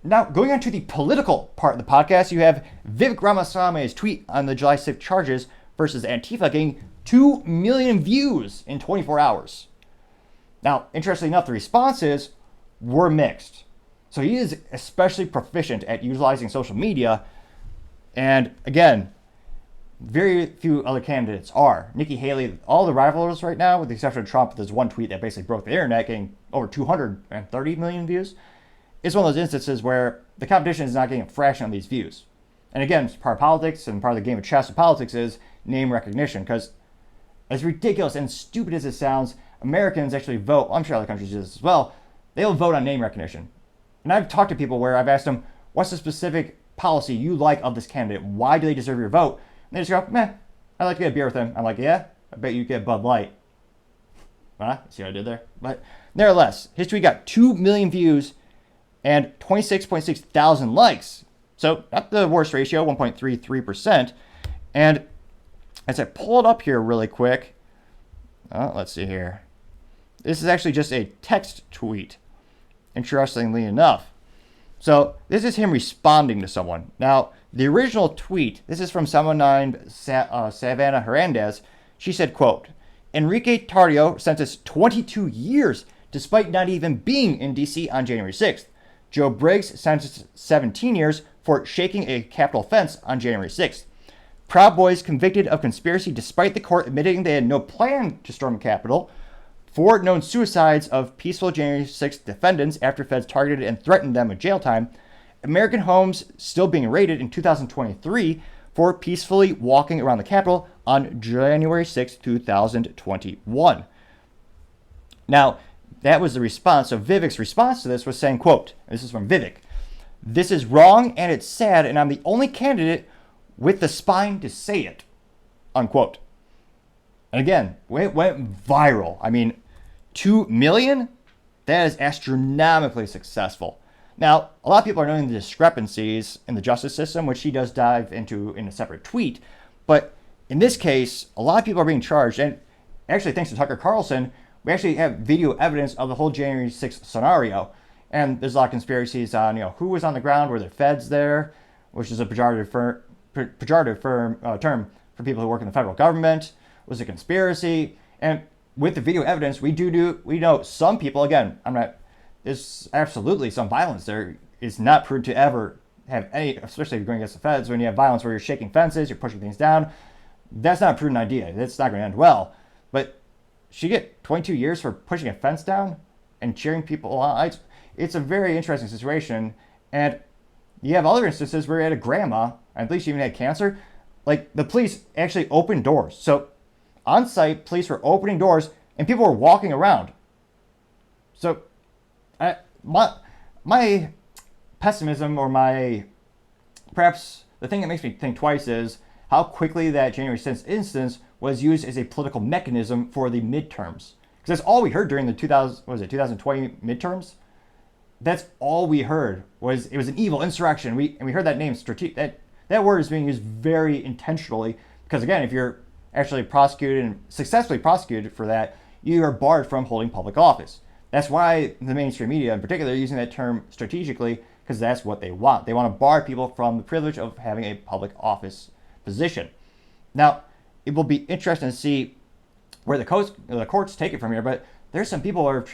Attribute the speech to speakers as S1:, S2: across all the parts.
S1: Now, going on to the political part of the podcast, you have Vivek Ramaswamy's tweet on the July 6th charges versus Antifa getting 2 million views in 24 hours. Now, interestingly enough, the responses were mixed. So he is especially proficient at utilizing social media. And again, very few other candidates are. Nikki Haley, all the rivals right now, with the exception of Trump, there's one tweet that basically broke the internet, getting over 230 million views. It's one of those instances where the competition is not getting a fraction of these views. And again, part of politics and part of the game of chess of politics is name recognition. Because as ridiculous and stupid as it sounds, Americans actually vote. I'm sure other countries do this as well. They'll vote on name recognition. And I've talked to people where I've asked them, what's the specific policy you like of this candidate? Why do they deserve your vote? And they just go, meh, I'd like to get a beer with him. I'm like, yeah, I bet you get Bud Light. Huh? See what I did there? But nevertheless, his tweet got 2 million views and 26.6 thousand likes. So not the worst ratio, 1.33%. And as I pull it up here really quick, let's see here. This is actually just a text tweet, interestingly enough. So this is him responding to someone. Now, the original tweet, this is from someone named Savannah Hernandez. She said, quote, Enrique Tarrio sentenced 22 years despite not even being in D.C. on January 6th. Joe Briggs sentenced 17 years for shaking a Capitol fence on January 6th. Proud Boys convicted of conspiracy despite the court admitting they had no plan to storm the Capitol. 4 known suicides of peaceful January 6th defendants after feds targeted and threatened them with jail time. American homes still being raided in 2023 for peacefully walking around the Capitol on January 6, 2021. Now, that was the response. So Vivek's response to this was saying, quote, this is from Vivek, "This is wrong and it's sad, and I'm the only candidate with the spine to say it," unquote. And again, it went viral. I mean, 2 million? That is astronomically successful. Now, a lot of people are noting the discrepancies in the justice system, which he does dive into in a separate tweet. But in this case, a lot of people are being charged. And actually, thanks to Tucker Carlson, we actually have video evidence of the whole January 6th scenario. And there's a lot of conspiracies on, who was on the ground, were there feds there, which is a pejorative term for people who work in the federal government. Was it conspiracy? And with the video evidence, we know some people, again, there's absolutely some violence there. It's not proved to ever have any, especially if you're going against the feds, when you have violence where you're shaking fences, you're pushing things down. That's not a prudent idea. That's not going to end well. But she get 22 years for pushing a fence down and cheering people on. It's a very interesting situation. And you have other instances where you had a grandma, I believe she even had cancer. Like, the police actually opened doors. So on site, police were opening doors and people were walking around. So my pessimism, or perhaps the thing that makes me think twice, is how quickly that January 6th instance was used as a political mechanism for the midterms. Because that's all we heard during the 2020 midterms. That's all we heard was it was an evil insurrection. We heard that name, that word is being used very intentionally, because again, if you're actually prosecuted and successfully prosecuted for that, you are barred from holding public office. That's why the mainstream media in particular are using that term strategically, because that's what they want. They want to bar people from the privilege of having a public office position. Now, it will be interesting to see where the courts take it from here, but there's some people who are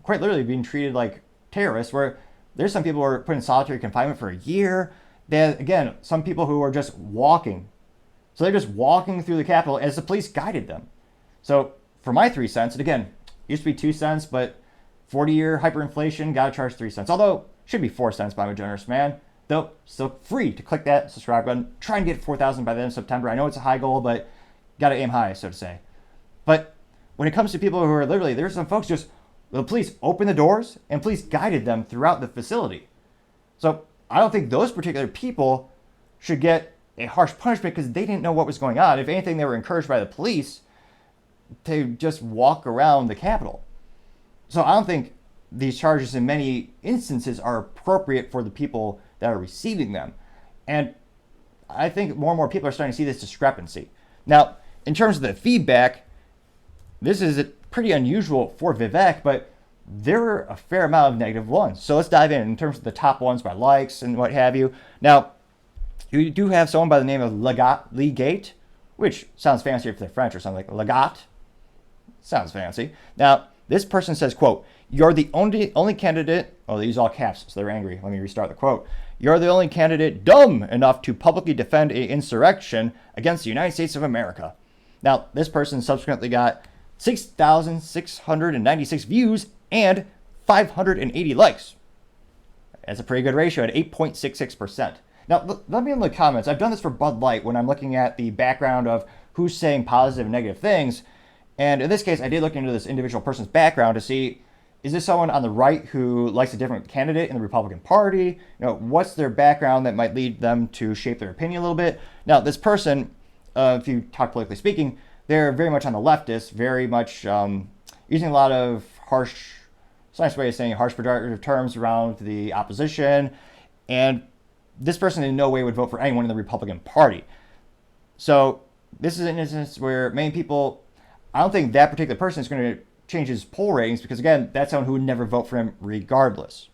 S1: quite literally being treated like terrorists, where there's some people who are put in solitary confinement for a year. Then again, some people who are just walking. So they're just walking through the Capitol as the police guided them. So for my 3 cents, and again, used to be 2 cents, but 40-year hyperinflation, gotta charge 3 cents. Although, should be 4 cents by a generous man. Though, still free to click that subscribe button. Try and get 4,000 by the end of September. I know it's a high goal, but gotta aim high, so to say. But when it comes to people who are literally, there's some folks the police opened the doors and police guided them throughout the facility. So I don't think those particular people should get a harsh punishment because they didn't know what was going on. If anything, they were encouraged by the police to just walk around the Capitol. So I don't think these charges in many instances are appropriate for the people that are receiving them. And I think more and more people are starting to see this discrepancy. Now, in terms of the feedback, this is pretty unusual for Vivek, but there were a fair amount of negative ones. So let's dive in terms of the top ones by likes and what have you. Now, you do have someone by the name of Legate, which sounds fancy if they're French or something like Legat. Sounds fancy. Now, this person says, quote, "You're the only candidate," oh, they use all caps, so they're angry. Let me restart the quote. "You're the only candidate dumb enough to publicly defend an insurrection against the United States of America." Now, this person subsequently got 6,696 views and 580 likes. That's a pretty good ratio at 8.66%. Now, let me know in the comments. I've done this for Bud Light when I'm looking at the background of who's saying positive and negative things. And in this case, I did look into this individual person's background to see, is this someone on the right who likes a different candidate in the Republican Party? What's their background that might lead them to shape their opinion a little bit? Now, this person, if you talk politically speaking, they're very much on the leftist, very much using a lot of harsh, it's a nice way of saying harsh pejorative terms around the opposition. And this person in no way would vote for anyone in the Republican Party. So this is an instance where many people, I don't think that particular person is going to change his poll ratings because, again, that's someone who would never vote for him regardless.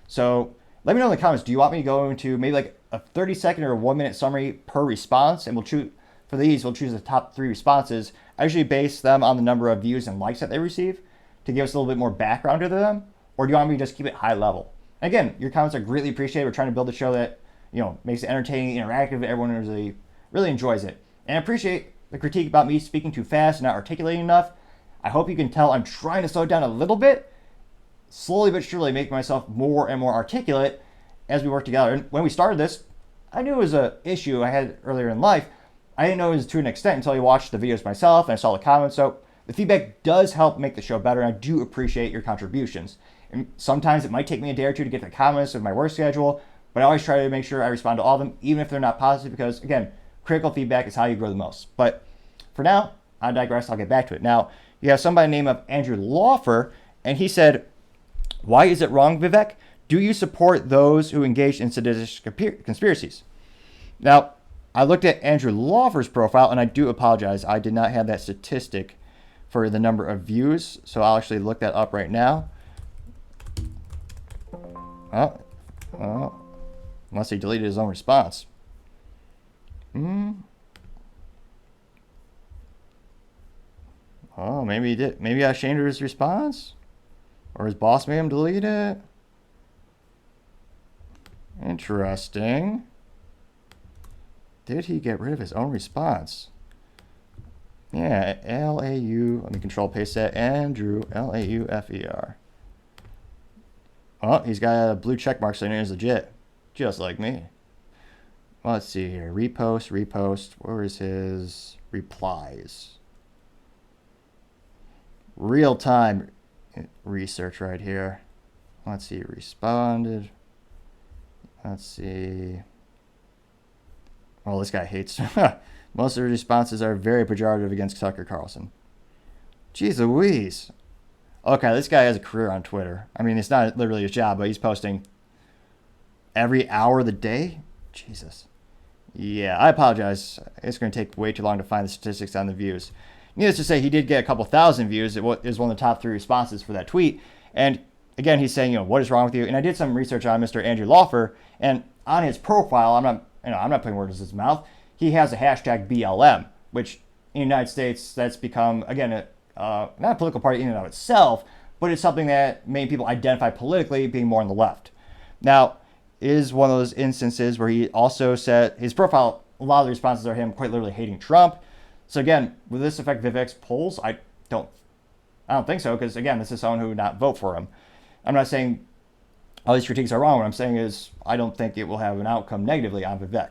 S1: So let me know in the comments, do you want me to go into maybe like a 30-second or a 1-minute summary per response? And we'll choose, for these, we'll choose the top 3 responses. I usually base them on the number of views and likes that they receive to give us a little bit more background to them. Or do you want me to just keep it high level? And again, your comments are greatly appreciated. We're trying to build a show that makes it entertaining, interactive, everyone really enjoys it. And I appreciate the critique about me speaking too fast and not articulating enough. I hope you can tell I'm trying to slow down a little bit, slowly but surely make myself more and more articulate as we work together. And when we started this, I knew it was an issue I had earlier in life. I didn't know it was to an extent until I watched the videos myself and I saw the comments. So the feedback does help make the show better, and I do appreciate your contributions. And sometimes it might take me a day or two to get the comments of my work schedule, but I always try to make sure I respond to all of them, even if they're not positive, because, again, critical feedback is how you grow the most. But for now, I digress. I'll get back to it. Now, you have somebody named Andrew Laufer, and he said, "Why is it wrong, Vivek? Do you support those who engage in seditious conspiracies?" Now, I looked at Andrew Laufer's profile, and I do apologize. I did not have that statistic for the number of views, so I'll actually look that up right now. Oh. Unless he deleted his own response. Oh, maybe he did. Maybe I changed his response? Or his boss made him delete it? Interesting. Did he get rid of his own response? Yeah, L-A-U, let me control paste that, Andrew, L-A-U-F-E-R. Oh, he's got a blue check mark saying he's legit. Just like me. Well, let's see here. Repost. Where is his replies? Real time research right here. Let's see. Responded. Let's see. Oh, this guy hates. Most of the responses are very pejorative against Tucker Carlson. Jeez Louise. Okay, this guy has a career on Twitter. I mean, it's not literally his job, but he's posting every hour of the day? Jesus. Yeah, I apologize. It's going to take way too long to find the statistics on the views. Needless to say, he did get a couple thousand views. It was one of the top 3 responses for that tweet. And again, he's saying, what is wrong with you? And I did some research on Mr. Andrew Laufer, and on his profile, I'm not putting words in his mouth. He has a hashtag BLM, which in the United States, that's become, again, not a political party in and of itself, but it's something that many people identify politically being more on the left. Now, is one of those instances where he also said his profile, a lot of the responses are him quite literally hating Trump. So again, will this affect Vivek's polls? I don't think so, because again, this is someone who would not vote for him. I'm not saying all these critiques are wrong. What I'm saying is I don't think it will have an outcome negatively on Vivek.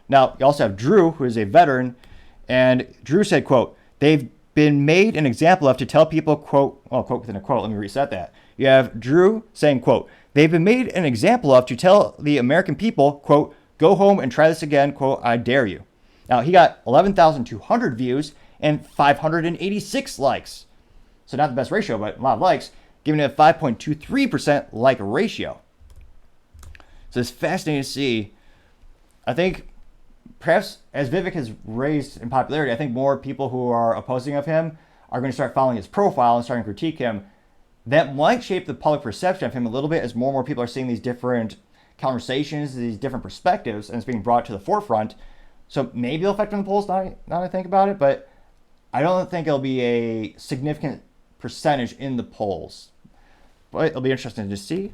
S1: Now, you also have Drew, who is a veteran, and Drew said, quote, "They've been made an example of to tell people," quote within a quote, let me reset that. You have Drew saying, quote, "They've been made an example of to tell the American people," quote, "go home and try this again," quote, "I dare you." Now, he got 11,200 views and 586 likes. So not the best ratio, but a lot of likes, giving it a 5.23% like ratio. So it's fascinating to see. I think perhaps as Vivek has raised in popularity, I think more people who are opposing of him are going to start following his profile and starting to critique him. that might shape the public perception of him a little bit as more and more people are seeing these different conversations, these different perspectives, and it's being brought to the forefront. So maybe it'll affect him in the polls, now that I think about it, but I don't think it'll be a significant percentage in the polls. But it'll be interesting to see.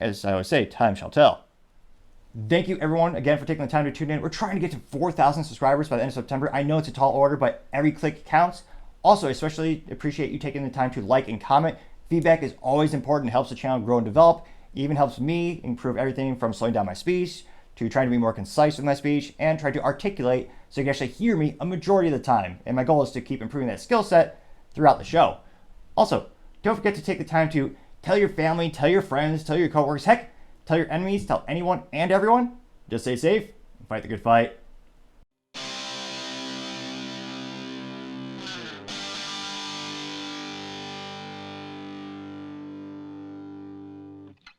S1: As I always say, time shall tell. Thank you, everyone, again, for taking the time to tune in. We're trying to get to 4,000 subscribers by the end of September. I know it's a tall order, but every click counts. Also, I especially appreciate you taking the time to like and comment. Feedback is always important. It helps the channel grow and develop. It even helps me improve everything from slowing down my speech to trying to be more concise with my speech and try to articulate so you can actually hear me a majority of the time. And my goal is to keep improving that skill set throughout the show. Also, don't forget to take the time to tell your family, tell your friends, tell your coworkers, heck, tell your enemies, tell anyone and everyone. Just stay safe and fight the good fight.